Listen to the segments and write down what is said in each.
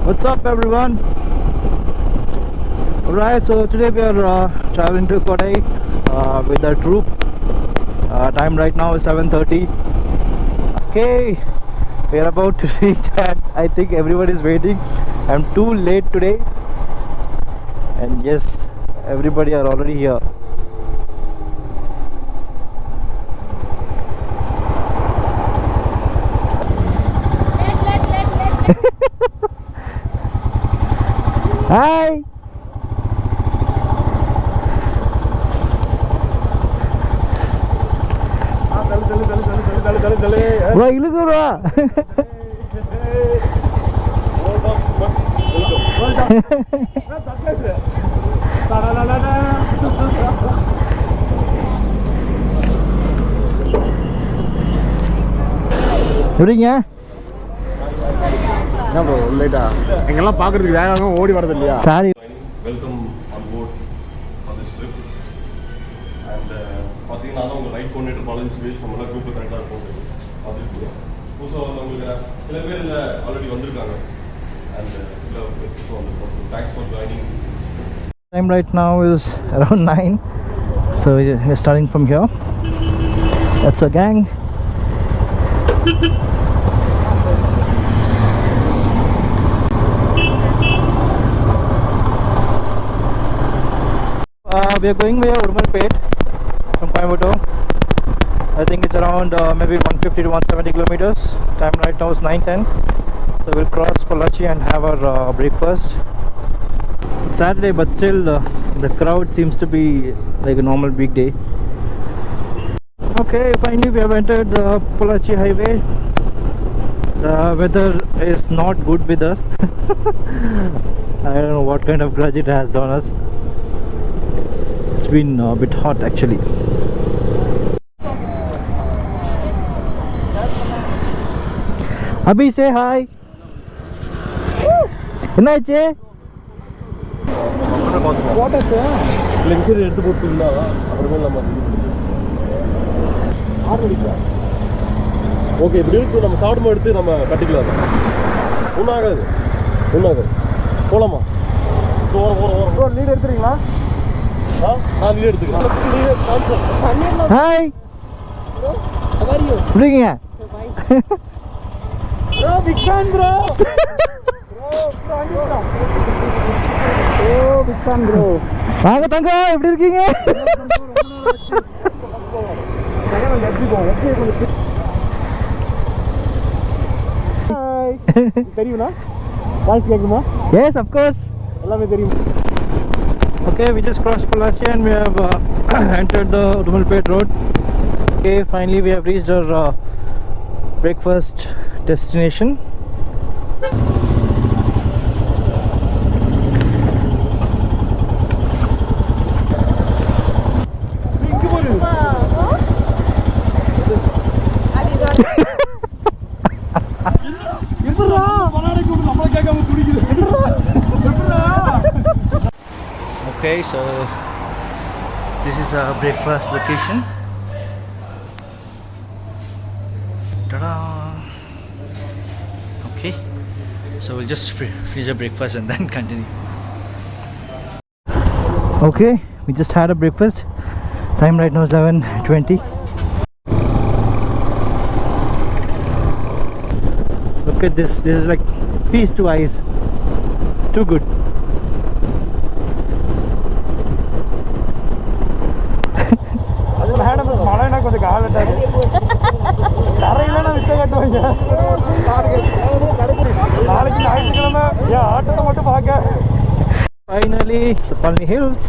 What's up, everyone? Alright, so today we are traveling to Kodai with our troop. Time right now is 7:30. Okay, we are about to reach, and I think everyone is waiting. I'm too late today, and yes, everybody are already here. Hi. Bro, you look good, bro. எப்படிங்க என்ன bro லேட்டா எங்கெல்லாம் பார்க்கறதுக்கு வேகமாக ஓடி வரது இல்லையா sorry welcome on board on this trip and பார்த்தீங்கன்னா உங்கள் ரைட் கோஆர்டினேட்டர் பாலாஜி சுரேஷ் நம்மளாம் குரூப்பில் கரெக்டாக இருக்கும் பார்த்துருக்கீங்க புதுசாக உங்களுக்கு சில பேர் இல்லை ஆல்ரெடி வந்திருக்காங்க அண்ட் சில புதுசாக வந்திருக்கோம் so thanks for joining. Time right now is around 9, so we're starting from here. That's a gang. We are going via Urmalpet from Coimbatore. I think it's around maybe 150 to 170 kilometers. Time right now is 9:10. So we'll cross Polachi and have our breakfast. It's Saturday, but still the crowd seems to be like a normal weekday. Okay, finally we have entered the Polachi highway. The weather is not good with us. I don't know what kind of grudge it has on us. It's been a bit hot actually. Abhi, say hi. என்னாச்சு போட்டாச்சு lecture எடுத்து போட்டுங்களா அப்புறமே நம்ம okay இப்படி இருக்கு நம்ம சாப்பிடும்போது எடுத்து நம்ம கட்டிக்கலாம் ஒன்றாகாது போகலாமா ப்ரோ லீட் எடுத்துறீங்களா நான் லீட் எடுத்துக்கிறேன். ஹாய் எப்படிங்க bro big fan bro big fan bro வாங்க தங்கம் எப்படி இருக்கீங்க தெரியுமா வாய்ஸ் கேட்குமா? எஸ் of course எல்லாமே தெரியும். Okay, we just crossed Polachi and we have entered the Urmalpet road. Okay, finally we have reached our breakfast destination. Okay, so this is our breakfast location. Ta-da! Okay, so we'll just finish our breakfast and then continue. Okay, we just had a breakfast. Time right now is 11:20. Look at this. This is like feast to eyes. Too good. Finally, it's the Palni Hills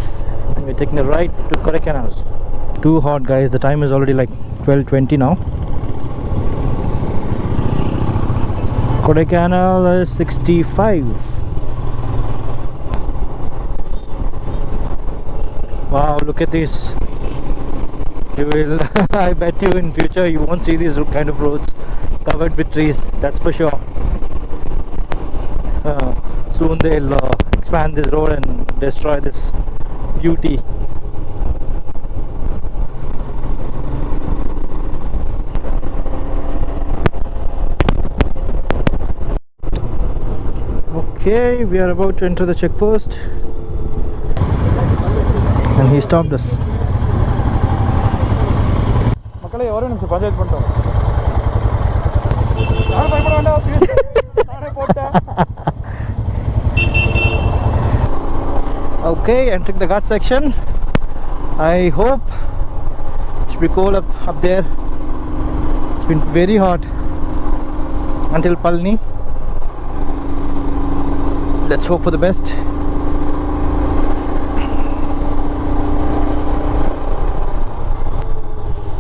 and we're taking a ride to Kodaikanal. Too hot, guys. The time is already like 12:20 now. Kodaikanal is 65. Wow, look at this. You will I bet you in future you won't see these kind of roads covered with trees, that's for sure. Soon they'll expand this road and destroy this beauty. Okay, we are about to enter the checkpost, and he stopped us. மக்களே ஒரே நிமிஷம் பஞ்சாயத்து பண்ணிட்டோம். யாரும் பயப்பட வேண்டாம். நானே போட்டேன். Okay, entering the Ghat section. I hope it should be cold up there. It's been very hot until Palni. Let's hope for the best.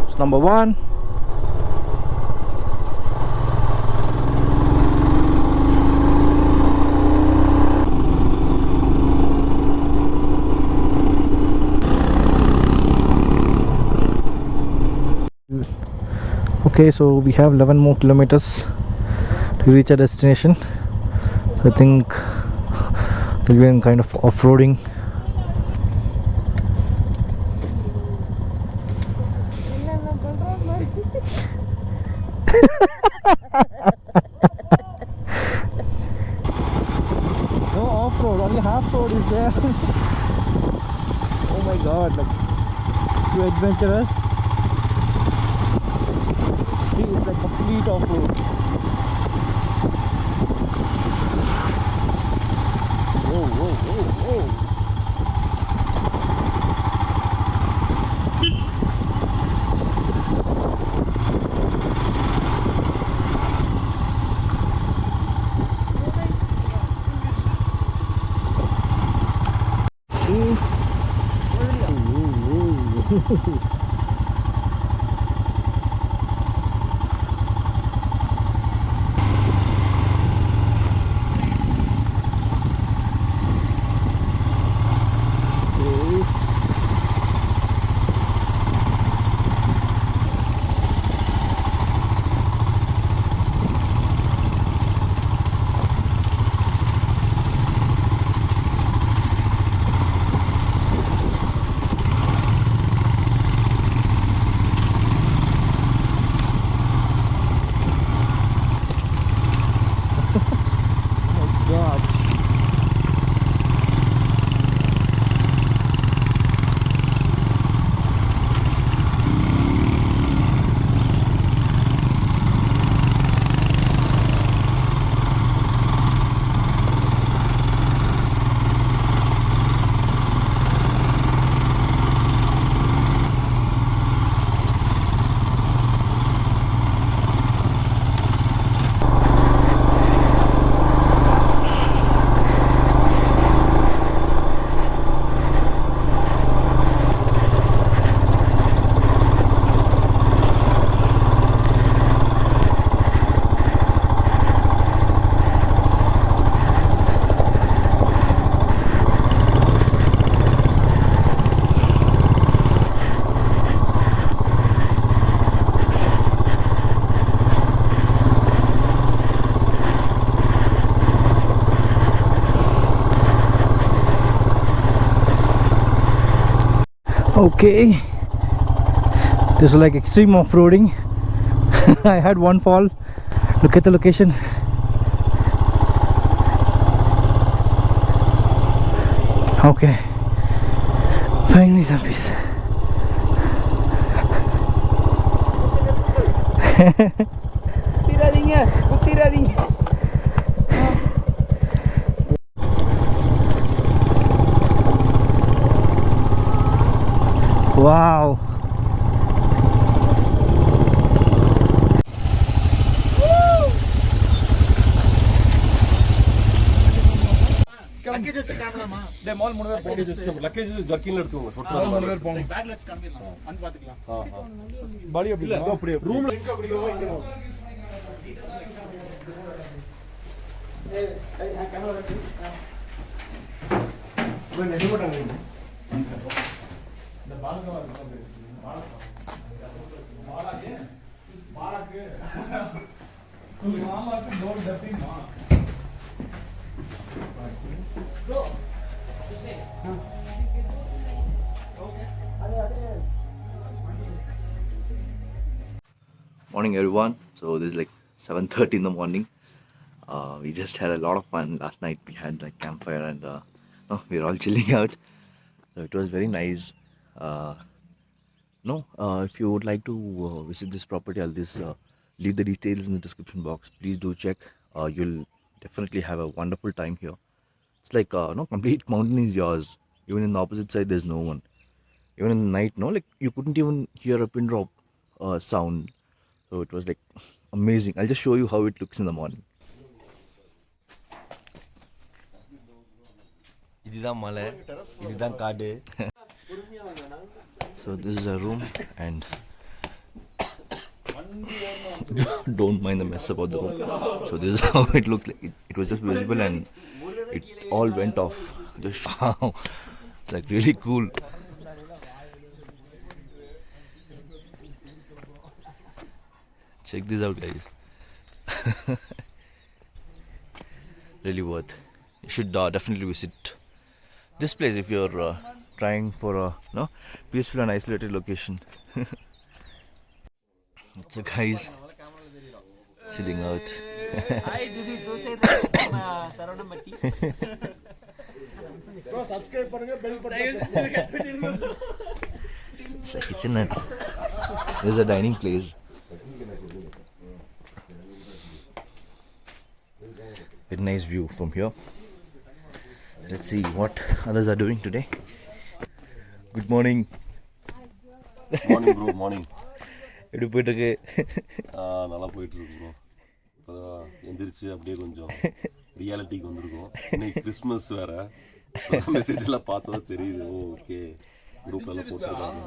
It's number 1. Okay, so we have 11 more kilometers to reach our destination. So I think we'll be in kind of off-roading. No off-road, only half-road is there. Oh my god, like too adventurous. It's like complete off-road. Whoa, whoa, whoa, whoa. Okay, this is like extreme off-roading. I had one fall. Look at the location. Okay, finally some peace. குத்திராதீங்க. Wow. Luggages காணலாமா? டே மால் மூணு பேர் போங்க. Luggage ஜர்க்கின்ல எடுத்துங்க. சொட்டா மூணு பேர் போங்க. பேக்ல வச்சு காமிடலாம். அங்க பாத்துக்கலாம். பாடி அப்படி இல்ல. அப்படியே ரூம்ல இங்க அப்படி இங்க. ஏய் நான் கேமரா ரெடி. போய் நெடி போட்டாங்க. இந்த பாலகா இருக்கு. பாலக்கு. சொல்லு மாமாக்கு door டப்பிமா. Bro. Morning everyone. So this is like 7:30 in the morning. We just had a lot of fun last night. We had like campfire and we were all chilling out. So it was very nice. Uh, no, if you would like to visit this property, I'll just leave the details in the description box. Please do check. You'll definitely have a wonderful time here. It's like no, complete mountain is yours. Even in the opposite side, there's no one. Even in the night, no, like you couldn't even hear a pin drop sound. So it was like amazing. I'll just show you how it looks in the morning. இதுதான் மலை இதுதான் காடு So this is a room and don't mind the mess about the room. So this is how it looks like. It was just visible and it all went off. Just like really cool. Check this out, guys. Really worth. You should definitely visit this place if you're trying for a peaceful and isolated location. So guys, chilling out. Hi, this is Jose from Saranamatti. Bro, subscribe பண்ணுங்க bell button It's a kitchenette. This is a dining place. Very nice view from here. Let's see what others are doing today. Good morning. Morning bro morning. எப்படி போயிட்டு இருக்கு? நல்லா போயிட்டு இருக்கு bro. இப்போதான் எந்திரிச்சு அப்படியே கொஞ்சம் ரியாலிட்டிக்கு வந்திருக்கோம். இன்னைக்கு கிறிஸ்மஸ் வேற. மெசேஜ் எல்லாம் பார்த்தா தெரியுது. ஓகே குரூப்ல போட்டுருக்காங்க.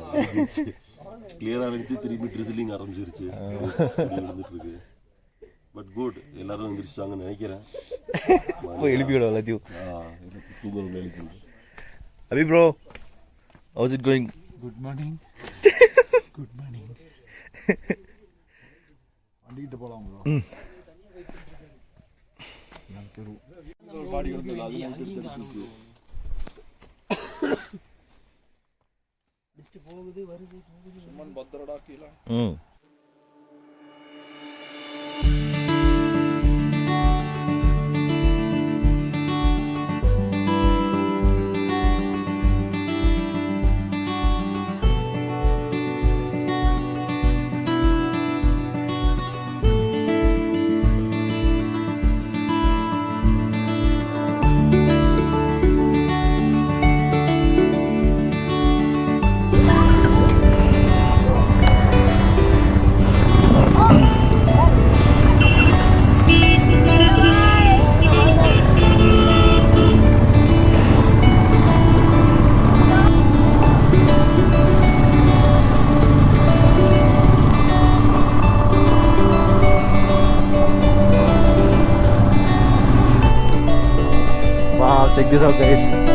கிளியரா இருந்துச்சு. திரும்பி ட்ரிசிலிங் ஆரம்பிச்சிருச்சு. இருந்துட்டு இருக்கு. பட் குட், எல்லாரும் எந்திரிச்சிட்டாங்கன்னு நினைக்கிறேன். போய் எழுப்பி விட எல்லாத்தையும். தூங்கணும் எழுப்பி. Abhi bro, how's it going? Good morning. Good morning. வண்டிக்கிட்ட போலாம் ப்ரோ. நான் பெரு ஒரு பாடி வந்து அது எடுத்துச்சு. லிஸ்ட் போகுது வருது சுமன் பத்திரடா கீழ. Wow, check this out, guys.